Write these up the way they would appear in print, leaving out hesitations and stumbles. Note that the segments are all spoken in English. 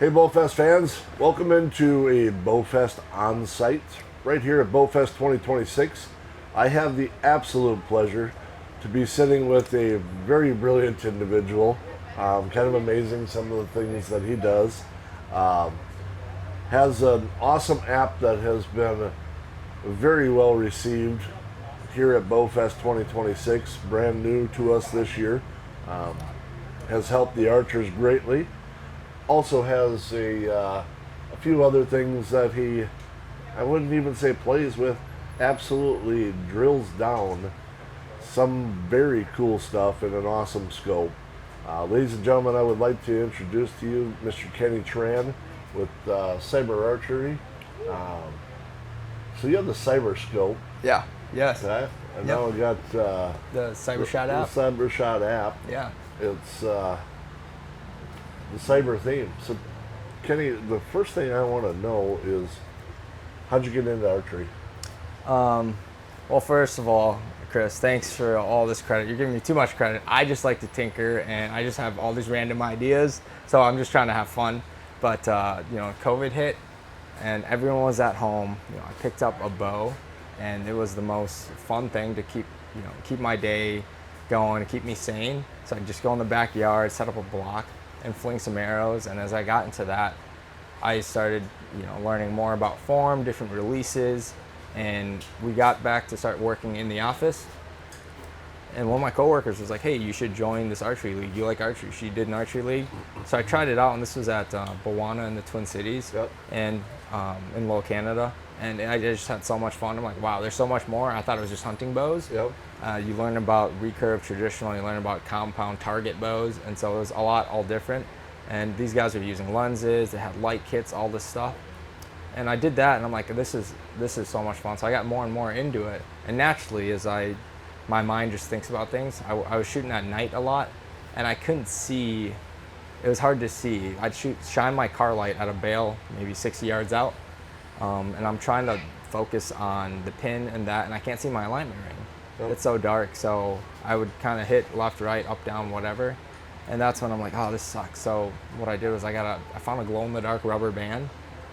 Hey BowFest fans, welcome into a BowFest on-site right here at BowFest 2026. I have the absolute pleasure to be sitting with a very brilliant individual. Kind of amazing some of the things that he does. Has an awesome app that has been very well received here at BowFest 2026, brand new to us this year. Has helped the archers greatly. Also has a few other things that he, I wouldn't even say plays with, absolutely drills down some very cool stuff in an awesome scope. Ladies and gentlemen, I would like to introduce to you Mr. Kenny Tran with Cyber Archery. So you have the Cyber Scope. Yeah. Yes. Okay? And now we got the Cyber Shot app. The Cyber Shot app. Yeah. It's the cyber theme. So, Kenny, the first thing I want to know is, how'd you get into archery? Well, first of all, Chris, thanks for all this credit. You're giving me too much credit. I just like to tinker, and I just have all these random ideas. So I'm just trying to have fun. But COVID hit, and everyone was at home. I picked up a bow, and it was the most fun thing to keep my day going, to keep me sane. So I just go in the backyard, set up a block, and fling some arrows. And as I got into that, I started learning more about form, different releases, and we got back to start working in the office. And one of my coworkers was like, hey, you should join this archery league. You like archery? She did an archery league. So I tried it out, and this was at Bowana in the Twin Cities. Yep. And in Low Canada. And I just had so much fun. I'm like, wow, there's so much more. I thought it was just hunting bows. Yep. You learn about recurve traditional, you learn about compound target bows, and so it was all different. And these guys were using lenses, they had light kits, all this stuff. And I did that, and I'm like, this is so much fun. So I got more and more into it. And naturally, my mind just thinks about things. I was shooting at night a lot, and I couldn't see. It was hard to see. I'd shine my car light at a bale, maybe 60 yards out, and I'm trying to focus on the pin and that, and I can't see my alignment ring. Yep. It's so dark, so I would kind of hit left, right, up, down, whatever, and that's when I'm like, oh, this sucks. So what I did was I found a glow-in-the-dark rubber band,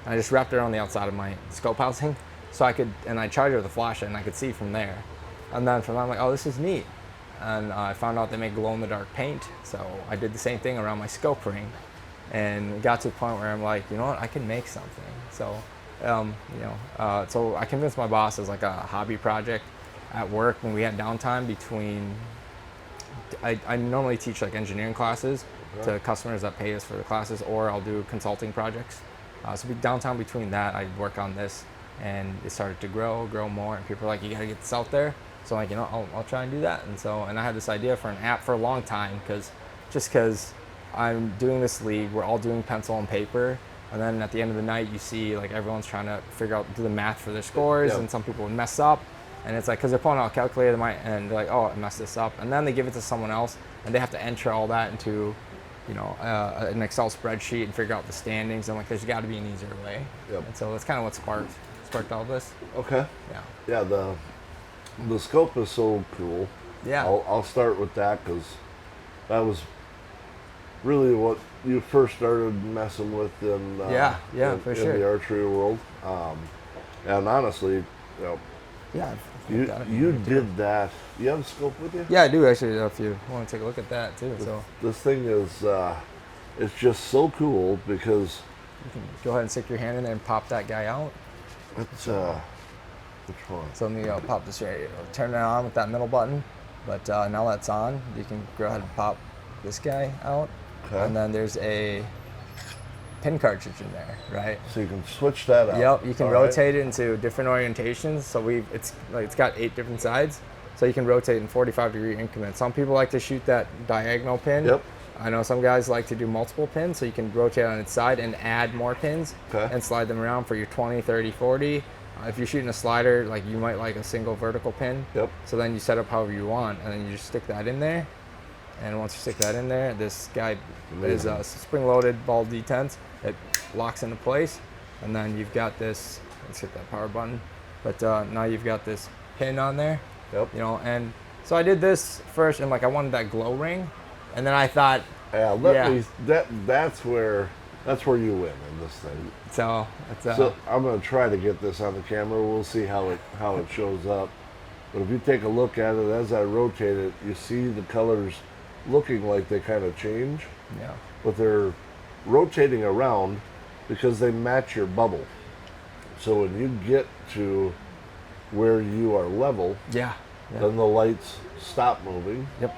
and I just wrapped it around the outside of my scope housing, so and I charged it with a flashlight, and I could see from there. And then from there, I'm like, oh, this is neat. And I found out they make glow-in-the-dark paint, so I did the same thing around my scope ring, and got to the point where I'm like, you know what, I can make something. So, so I convinced my boss as like a hobby project at work when we had downtime between. I normally teach like engineering classes to customers that pay us for the classes, or I'll do consulting projects. So downtime between that, I'd work on this, and it started to grow more, and people were like, you gotta get this out there. So I'm like, I'll try and do that. And I had this idea for an app for a long time, because I'm doing this league, we're all doing pencil and paper, and then at the end of the night, you see like everyone's trying to do the math for their scores, and some people would mess up. And it's like, because they're pulling out a calculator, and they're like, oh, I messed this up. And then they give it to someone else, and they have to enter all that into, an Excel spreadsheet and figure out the standings. I'm like, there's got to be an easier way. Yep. And so that's kind of what sparked all this. Okay. Yeah. Yeah, the scope is so cool. Yeah. I'll start with that, because that was really what you first started messing with in the archery world. And honestly, yeah. You did that. You have a scope with you? Yeah, I do actually. If you want to take a look at that too. This thing is, it's just so cool, because you can go ahead and stick your hand in there and pop that guy out. It's which one? So let me pop this right here. Turn it on with that middle button. But now that's on, you can go ahead and pop this guy out. Okay. And then there's a pin cartridge in there, right? So you can switch that out. Yep, you can rotate it into different orientations. So it's got 8 different sides, so you can rotate in 45-degree increments. Some people like to shoot that diagonal pin. Yep. I know some guys like to do multiple pins, so you can rotate on its side and add more pins and slide them around for your 20, 30, 40. If you're shooting a slider, like you might like a single vertical pin. Yep. So then you set up however you want, and then you just stick that in there. And once you stick that in there, this guy is spring-loaded ball detents. It locks into place, and then you've got this. Let's hit that power button. But now you've got this pin on there. Yep. And so I did this first, and like I wanted that glow ring, and then I thought, that's where that's where you win in this thing. So it's So I'm going to try to get this on the camera. We'll see how it shows up. But if you take a look at it as I rotate it, you see the colors looking like they kind of change, yeah. but they're rotating around because they match your bubble. So when you get to where you are level, Yeah. then the lights stop moving. Yep.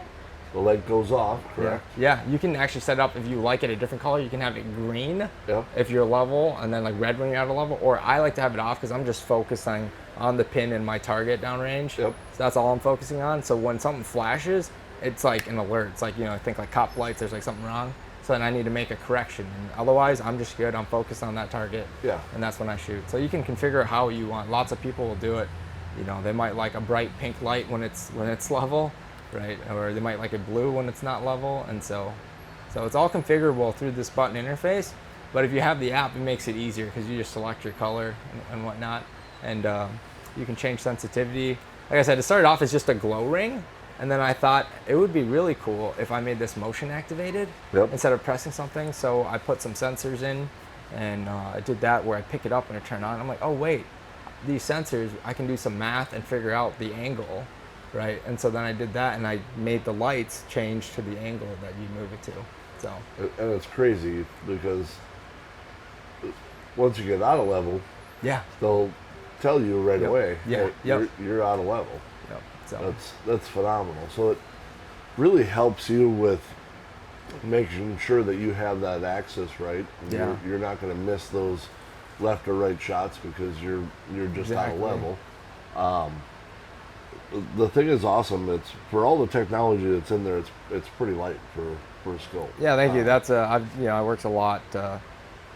The light goes off, correct? Yeah. You can actually set it up if you like it a different color. You can have it green Yep. if you're level, and then like red when you're out of level. Or I like to have it off because I'm just focusing on the pin and my target downrange. Yep. So that's all I'm focusing on. So when something flashes, it's like an alert. It's like, I think like cop lights, there's like something wrong. So then I need to make a correction. And otherwise, I'm just good. I'm focused on that target. Yeah. And that's when I shoot. So you can configure how you want. Lots of people will do it. They might like a bright pink light when it's level, right? Or they might like it blue when it's not level. And so it's all configurable through this button interface. But if you have the app, it makes it easier because you just select your color and whatnot. And you can change sensitivity. Like I said, it started off as just a glow ring. And then I thought it would be really cool if I made this motion activated instead of pressing something. So I put some sensors in, and I did that where I pick it up and it turn on. I'm like, oh wait, these sensors, I can do some math and figure out the angle, right? And so then I did that, and I made the lights change to the angle that you move it to. So. And it's crazy because once you get out of level, Yeah. they'll tell you right away, Yeah. hey, you're out of level. Yep. So. That's phenomenal. So it really helps you with making sure that you have that access right. Yeah. You're not going to miss those left or right shots because you're just Exactly. out of level. The thing is awesome. It's for all the technology that's in there. It's pretty light for a scope. Yeah, thank you. That's I worked a lot.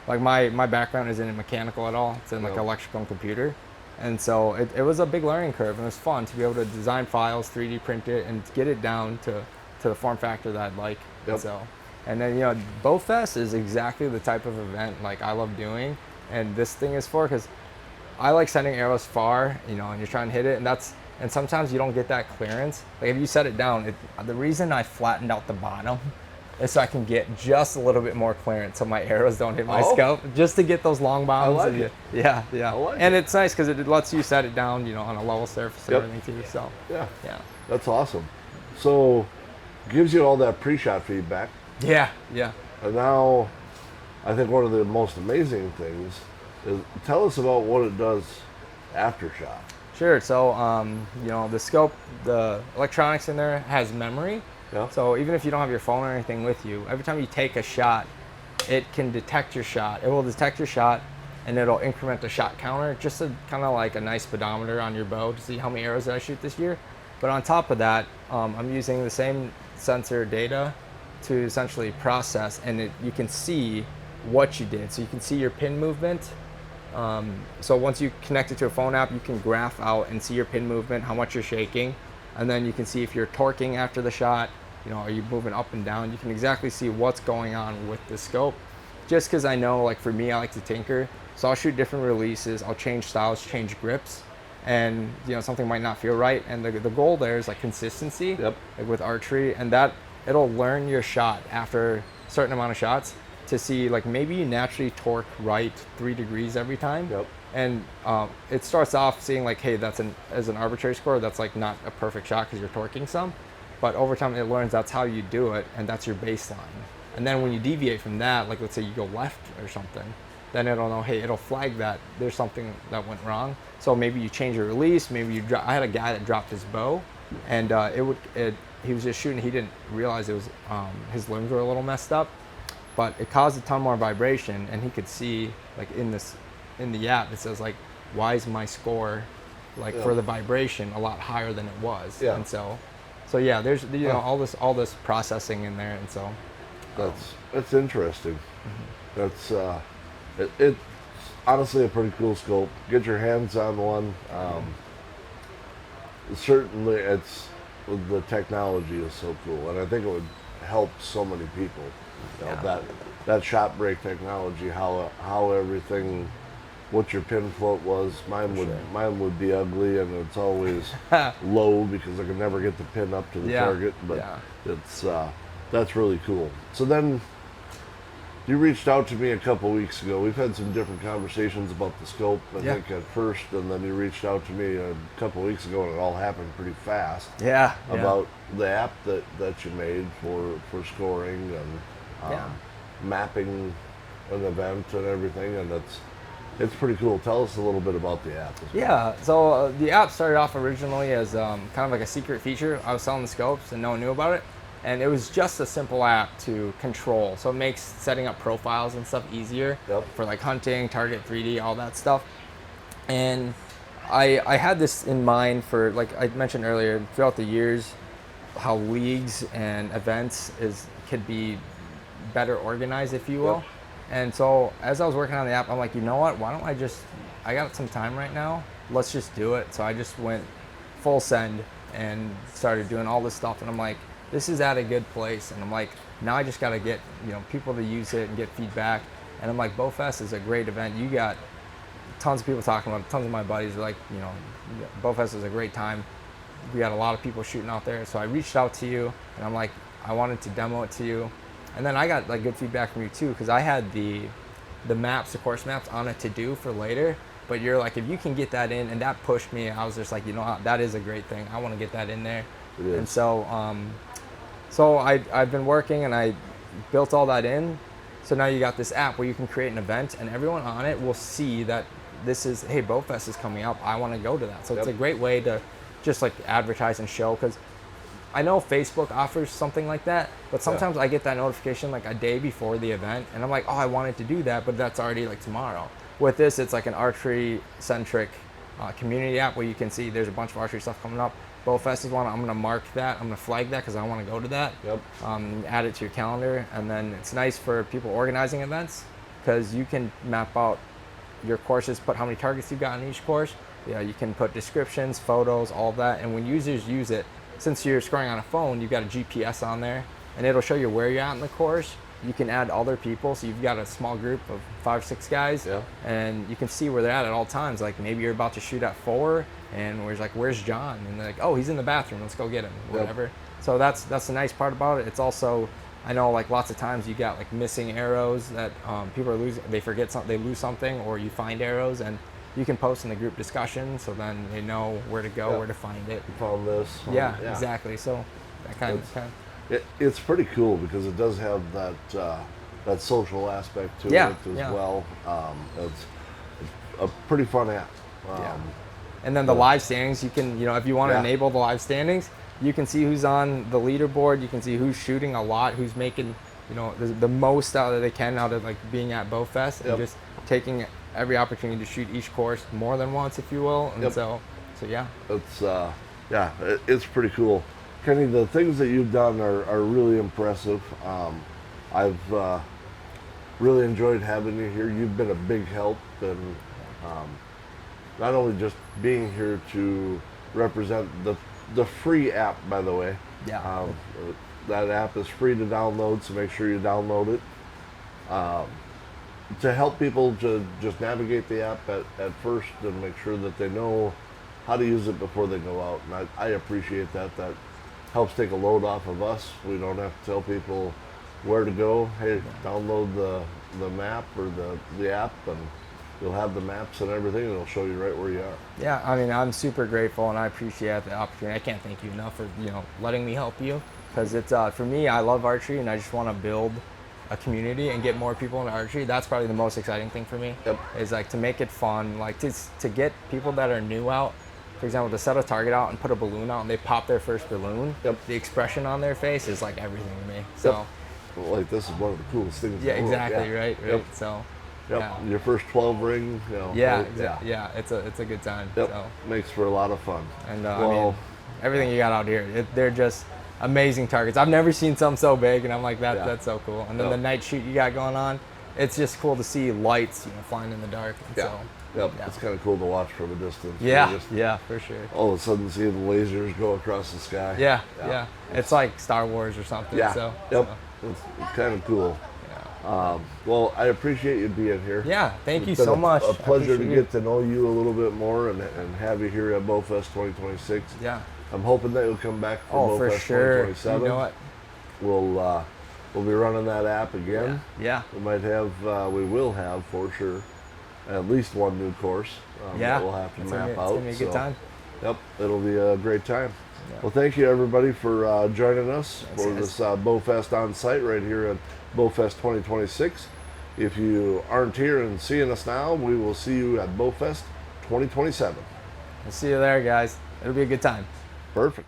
Like my background isn't in mechanical at all. It's in like electrical and computer, and so it was a big learning curve, and it was fun to be able to design files, 3D print it, and get it down to the form factor that I'd like. Yep. And then BowFest is exactly the type of event like I love doing, and this thing is for because I like sending arrows far, and you're trying to hit it, and sometimes you don't get that clearance. Like if you set it down, the reason I flattened out the bottom is so I can get just a little bit more clearance so my arrows don't hit my scope, just to get those long bombs. I like it. Yeah. I like and it. It's nice because it lets you set it down, on a level surface and everything too. So Yeah. yeah. That's awesome. So gives you all that pre-shot feedback. Yeah. And now, I think one of the most amazing things is tell us about what it does after shot. Sure. So, the scope, the electronics in there has memory. Yeah. So even if you don't have your phone or anything with you, every time you take a shot, it can detect your shot. It will detect your shot, and it'll increment the shot counter, just kind of like a nice speedometer on your bow to see how many arrows did I shoot this year. But on top of that, I'm using the same sensor data to essentially process, and you can see what you did. So you can see your pin movement. So once you connect it to a phone app, you can graph out and see your pin movement, how much you're shaking, and then you can see if you're torquing after the shot, are you moving up and down? You can exactly see what's going on with the scope. Just because I know, like for me, I like to tinker, so I'll shoot different releases, I'll change styles, change grips, and something might not feel right, and the goal there is like consistency, like with archery, and that it'll learn your shot after a certain amount of shots to see like maybe you naturally torque right 3 degrees every time. And it starts off seeing like, hey, as an arbitrary score, that's like not a perfect shot because you're torquing some, but over time it learns that's how you do it, and that's your baseline. And then when you deviate from that, like let's say you go left or something, then it'll know, hey, it'll flag that there's something that went wrong. So maybe you change your release, maybe I had a guy that dropped his bow, and he was just shooting, he didn't realize it was his limbs were a little messed up, but it caused a ton more vibration, and he could see like in the app it says like, why is my score for the vibration a lot higher than it was? And so yeah, there's all this processing in there, and so that's interesting. That's it's honestly a pretty cool scope. Get your hands on one. Certainly, the technology is so cool, and I think it would help so many people. That shot break technology, how everything, what your pin float was. Mine would be ugly, and it's always low because I can never get the pin up to the target. But it's that's really cool. So then, You reached out to me a couple weeks ago. We've had some different conversations about the scope, I think, at first, and then you reached out to me a couple weeks ago, and it all happened pretty fast. Yeah. About the app that you made for scoring and mapping an event and everything, and it's pretty cool. Tell us a little bit about the app as well. Yeah, so the app started off originally as kind of like a secret feature. I was selling the scopes and no one knew about it. And it was just a simple app to control. So it makes setting up profiles and stuff easier for like hunting, target 3D, all that stuff. And I had this in mind for, like I mentioned earlier, throughout the years, how leagues and events could be better organized, if you will. And so as I was working on the app, I'm like, you know what, why don't I got some time right now, let's just do it. So I just went full send and started doing all this stuff, and I'm like, this is at a good place, and I'm like, now I just got to get people to use it and get feedback. And I'm like, BowFest is a great event. You got tons of people talking about it. Tons of my buddies are like, BowFest is a great time. We got a lot of people shooting out there. So I reached out to you, and I'm like, I wanted to demo it to you. And then I got like good feedback from you too, because I had the maps, the course maps on a to-do for later. But you're like, if you can get that in, and that pushed me. I was just like, that is a great thing. I want to get that in there. It is. And so I've been working, and I built all that in. So now you got this app where you can create an event, and everyone on it will see that this is, hey, BowFest is coming up. I want to go to that. So it's a great way to just like advertise and show, because I know Facebook offers something like that, but sometimes I get that notification like a day before the event, and I'm like, oh, I wanted to do that, but that's already like tomorrow. With this, it's like an archery-centric community app where you can see there's a bunch of archery stuff coming up. BowFest is one. I'm going to mark that. I'm going to flag that because I want to go to that. Add it to your calendar. And then it's nice for people organizing events, because you can map out your courses, put how many targets you've got in each course. You can put descriptions, photos, all of that. And when users use it, since you're scoring on a phone, you've got a GPS on there, and it'll show you where you're at in the course. You can add other people, so you've got a small group of 5 or 6 guys, and you can see where they're at all times. Like maybe you're about to shoot at 4, and where's John? And they're like, oh, he's in the bathroom. Let's go get him. Whatever. So that's the nice part about it. It's also, I know like lots of times you got like missing arrows that people are losing. They forget something, they lose something, or you find arrows, and you can post in the group discussion, so then they know where to go, where to find it. You found this. Exactly. So that kind of. It's pretty cool because it does have that social aspect to it as well. It's a pretty fun app. And then the live standings, you can, if you want to enable the live standings, you can see who's on the leaderboard. You can see who's shooting a lot, who's making, the most out that they can out of like being at BowFest, and just taking every opportunity to shoot each course more than once, if you will. And so yeah. It's pretty cool. Kenny, the things that you've done are really impressive. I've really enjoyed having you here. You've been a big help, and not only just being here to represent the free app, by the way. That app is free to download, so make sure you download it. To help people to just navigate the app at first and make sure that they know how to use it before they go out. And I appreciate that. That helps take a load off of us. We don't have to tell people where to go. Hey, download the map or the app, and you'll have the maps and everything, and it'll show you right where you are. Yeah, I mean, I'm super grateful, and I appreciate the opportunity. I can't thank you enough for letting me help you, because it's for me, I love archery, and I just want to build a community and get more people into archery. That's probably the most exciting thing for me. Is like to make it fun, like to get people that are new out. For example, to set a target out and put a balloon out, and they pop their first balloon. The expression on their face is like everything to me. So, like, this is one of the coolest things. Yeah, exactly. Right. So, your first 12 ring. It's a good time. So. Makes for a lot of fun. And I mean, everything you got out here, they're just amazing targets. I've never seen some so big, and I'm like, that's so cool. And then the night shoot you got going on, it's just cool to see lights, flying in the dark. And it's kind of cool to watch from a distance. For sure. All of a sudden, see the lasers go across the sky. Yeah. It's like Star Wars or something. It's kind of cool. Well, I appreciate you being here. Yeah, thank you It's been so much. A pleasure to get to know you a little bit more and have you here at BowFest 2026. Yeah. I'm hoping that you'll come back for BowFest for sure. 2027. You know what? We'll We'll be running that app again. Yeah. We might have, we will have for sure, at least one new course that we'll have to map out. It's gonna be a good time. Yep, it'll be a great time. Yeah. Well, thank you everybody for joining us for this BowFest on site right here at BowFest 2026. If you aren't here and seeing us now, we will see you at BowFest 2027. We'll see you there, guys. It'll be a good time. Perfect.